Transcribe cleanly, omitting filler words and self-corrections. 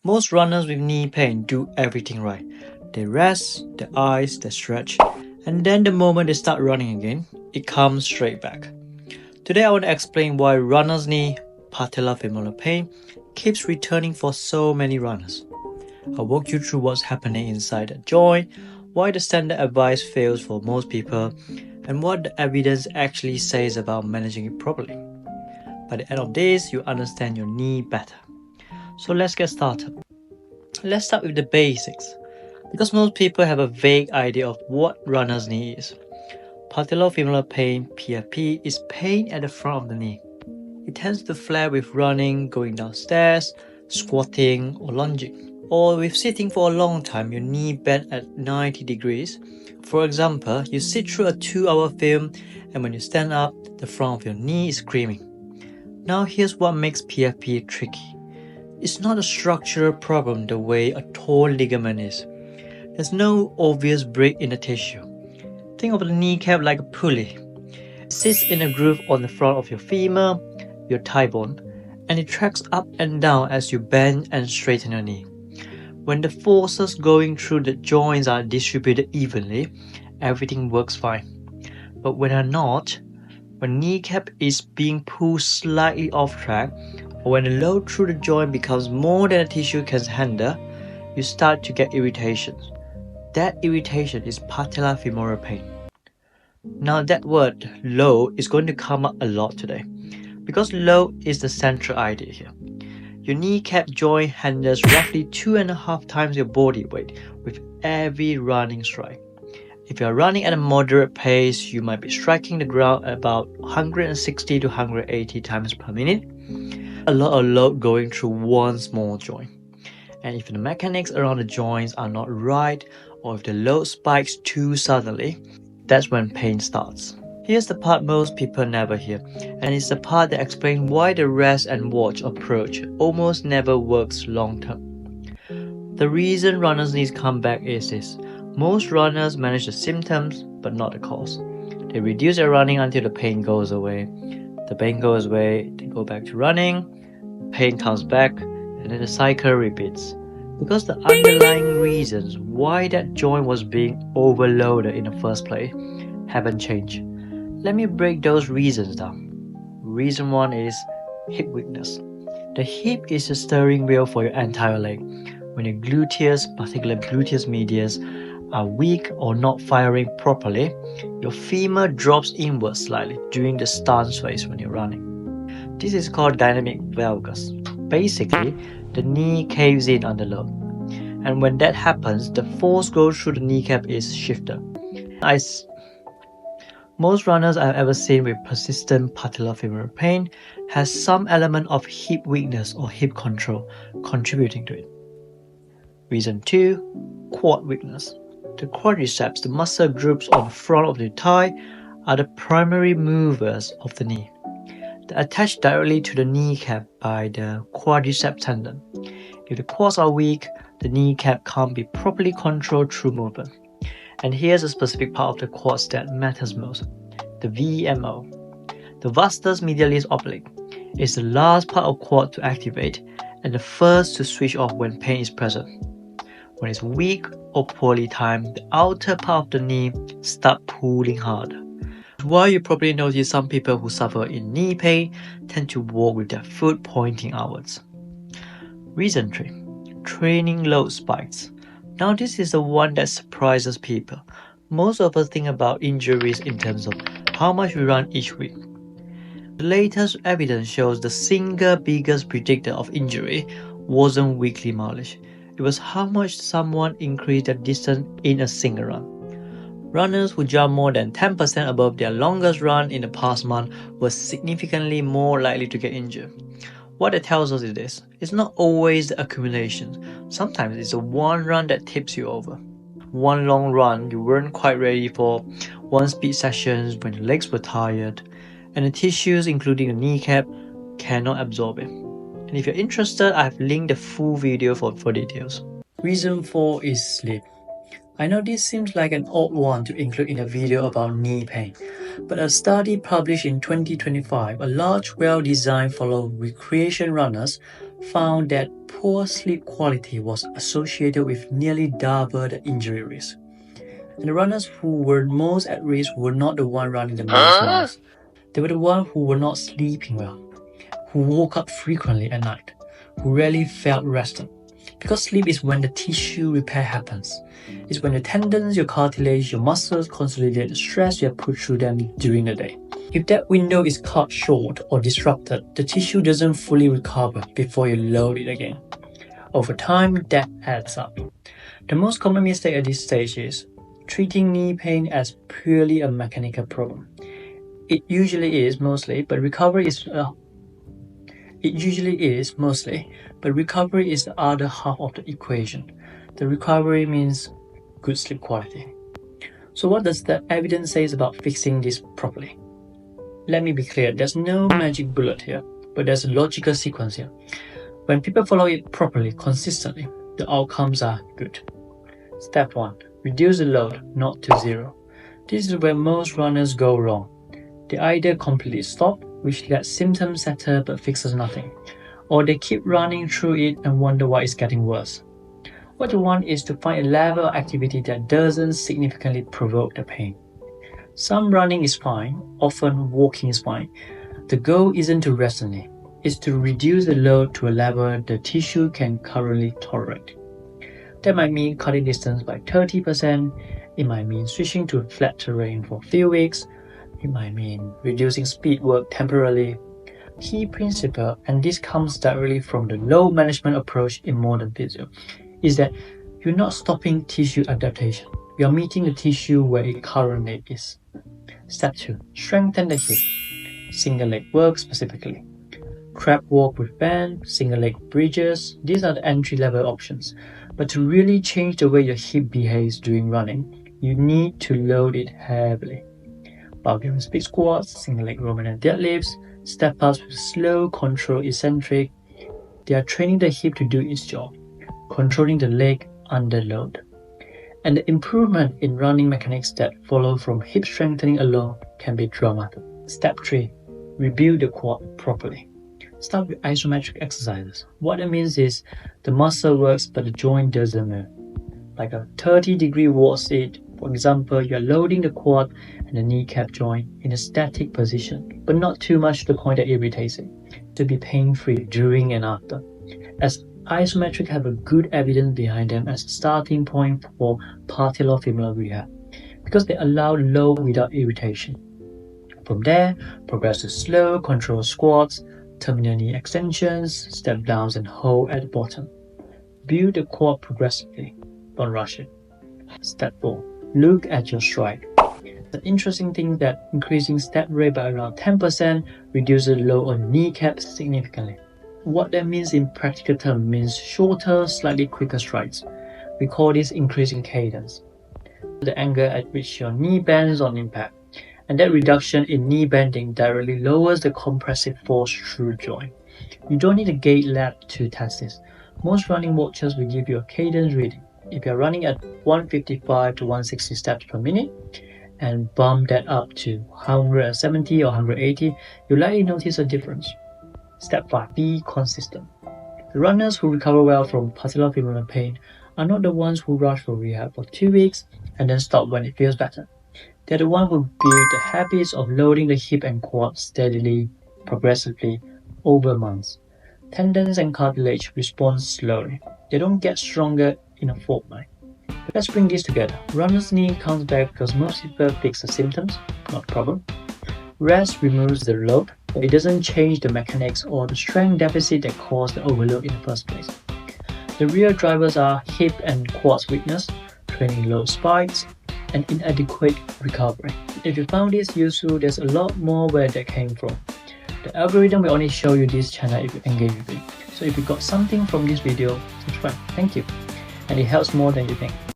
Most runners with knee pain do everything right. They rest, they ice, they stretch, and then the moment they start running again, it comes straight back. Today I want to explain why runner's knee, patellofemoral pain, keeps returning for so many runners. I'll walk you through what's happening inside the joint, why the standard advice fails for most people, and what the evidence actually says about managing it properly. By the end of this, you understand your knee better. So let's get started. Let's start with the basics, because most people have a vague idea of what runner's knee is. Patellofemoral pain, PFP, is pain at the front of the knee. It tends to flare with running, going downstairs, squatting, or lunging. Or with sitting for a long time, your knee bent at 90 degrees. For example, you sit through a 2-hour film and when you stand up, the front of your knee is screaming. Now here's what makes PFP tricky. It's not a structural problem the way a torn ligament is. There's no obvious break in the tissue. Think of the kneecap like a pulley. It sits in a groove on the front of your femur, your thigh bone, and it tracks up and down as you bend and straighten your knee. When the forces going through the joints are distributed evenly, everything works fine. But when they're not, when kneecap is being pulled slightly off track, or when the load through the joint becomes more than the tissue can handle, you start to get irritations. That irritation is patellofemoral pain. Now that word, load, is going to come up a lot today, because load is the central idea here. Your kneecap joint handles roughly 2.5 times your body weight with every running strike. If you are running at a moderate pace, you might be striking the ground about 160 to 180 times per minute. A lot of load going through one small joint. And if the mechanics around the joints are not right, or if the load spikes too suddenly, that's when pain starts. Here's the part most people never hear, and it's the part that explains why the rest and watch approach almost never works long term. The reason runners' knees come back is this. Most runners manage the symptoms, but not the cause. They reduce their running until the pain goes away. The pain goes away, they go back to running, pain comes back, and then the cycle repeats. Because the underlying reasons why that joint was being overloaded in the first place haven't changed. Let me break those reasons down. Reason 1 is hip weakness. The hip is the steering wheel for your entire leg. When your gluteus, particularly gluteus medius, are weak or not firing properly, your femur drops inward slightly during the stance phase when you're running. This is called dynamic valgus. Basically, the knee caves in under load. And when that happens, the force goes through the kneecap is shifted. Most runners I've ever seen with persistent patellofemoral pain has some element of hip weakness or hip control contributing to it. Reason 2, quad weakness. The quadriceps, the muscle groups on the front of the thigh, are the primary movers of the knee. They're attached directly to the kneecap by the quadriceps tendon. If the quads are weak, the kneecap can't be properly controlled through movement. And here's a specific part of the quads that matters most, the VMO. The vastus medialis oblique is the last part of quad to activate and the first to switch off when pain is present. When it's weak or poorly timed, the outer part of the knee starts pulling harder. That's why you probably notice some people who suffer in knee pain tend to walk with their foot pointing outwards. Reason 3, training load spikes. Now this is the one that surprises people. Most of us think about injuries in terms of how much we run each week. The latest evidence shows the single biggest predictor of injury wasn't weekly mileage. It was how much someone increased their distance in a single run. Runners who jump more than 10% above their longest run in the past month were significantly more likely to get injured. What it tells us is this: it's not always the accumulation. Sometimes it's a one run that tips you over. One long run you weren't quite ready for, one speed session when your legs were tired, and the tissues including the kneecap cannot absorb it. And if you're interested, I've linked the full video for details. Reason 4 is sleep. I know this seems like an odd one to include in a video about knee pain, but a study published in 2025, a large, well-designed follow recreation runners found that poor sleep quality was associated with nearly double the injury risk. And the runners who were most at risk were not the ones running the most miles. They were the ones who were not sleeping well, who woke up frequently at night, who rarely felt rested. Because sleep is when the tissue repair happens. It's when your tendons, your cartilage, your muscles consolidate the stress you have put through them during the day. If that window is cut short or disrupted, the tissue doesn't fully recover before you load it again. Over time, that adds up. The most common mistake at this stage is treating knee pain as purely a mechanical problem. It usually is mostly, but recovery is the other half of the equation. The recovery means good sleep quality. So what does the evidence say about fixing this properly? Let me be clear, there's no magic bullet here, but there's a logical sequence here. When people follow it properly, consistently, the outcomes are good. Step 1. Reduce the load, not to zero. This is where most runners go wrong. They either completely stop, which lets symptoms settle but fixes nothing, or they keep running through it and wonder why it's getting worse. What you want is to find a level of activity that doesn't significantly provoke the pain. Some running is fine, often walking is fine. The goal isn't to rest on it, it's to reduce the load to a level the tissue can currently tolerate. That might mean cutting distance by 30%, it might mean switching to flat terrain for a few weeks, it might mean reducing speed work temporarily. Key principle, and this comes directly from the load management approach in modern physio, is that you're not stopping tissue adaptation. You're meeting the tissue where it currently is. Step 2. Strengthen the hip. Single leg work specifically. Crab walk with band, single leg bridges, these are the entry-level options. But to really change the way your hip behaves during running, you need to load it heavily. Bulgarian split squats, single leg Roman and deadlifts, step ups with slow, controlled eccentric. They are training the hip to do its job, controlling the leg under load. And the improvement in running mechanics that follow from hip strengthening alone can be dramatic. Step 3. Rebuild the quad properly. Start with isometric exercises. What that means is the muscle works but the joint doesn't move. Like a 30-degree wall sit, for example, you're loading the quad and the kneecap joint in a static position, but not too much to the point that irritates it, to be pain-free during and after. As isometric have a good evidence behind them as a starting point for patellofemoral rehab, because they allow load without irritation. From there, progress to slow, controlled squats, terminal knee extensions, step downs and hold at the bottom. Build the quad progressively, don't rush it. Step 4. Look at your stride. The interesting thing is that increasing step rate by around 10% reduces the load on kneecaps significantly. What that means in practical terms means shorter, slightly quicker strides. We call this increasing cadence. The angle at which your knee bends on impact, and that reduction in knee bending directly lowers the compressive force through joint. You don't need a gait lab to test this. Most running watches will give you a cadence reading. If you're running at 155 to 160 steps per minute and bump that up to 170 or 180, you'll likely notice a difference. Step 5. Be consistent. The runners who recover well from patellofemoral pain are not the ones who rush for rehab for 2 weeks and then stop when it feels better. They're the ones who build the habits of loading the hip and quad steadily, progressively, over months. Tendons and cartilage respond slowly. They don't get stronger in a fortnight. Let's bring this together. Runner's knee comes back because most people fix the symptoms, not the problem. Rest removes the load, but it doesn't change the mechanics or the strength deficit that caused the overload in the first place. The real drivers are hip and quads weakness, training load spikes, and inadequate recovery. If you found this useful, there's a lot more where that came from. The algorithm will only show you this channel if you engage with it. So if you got something from this video, subscribe. Thank you. And it helps more than you think.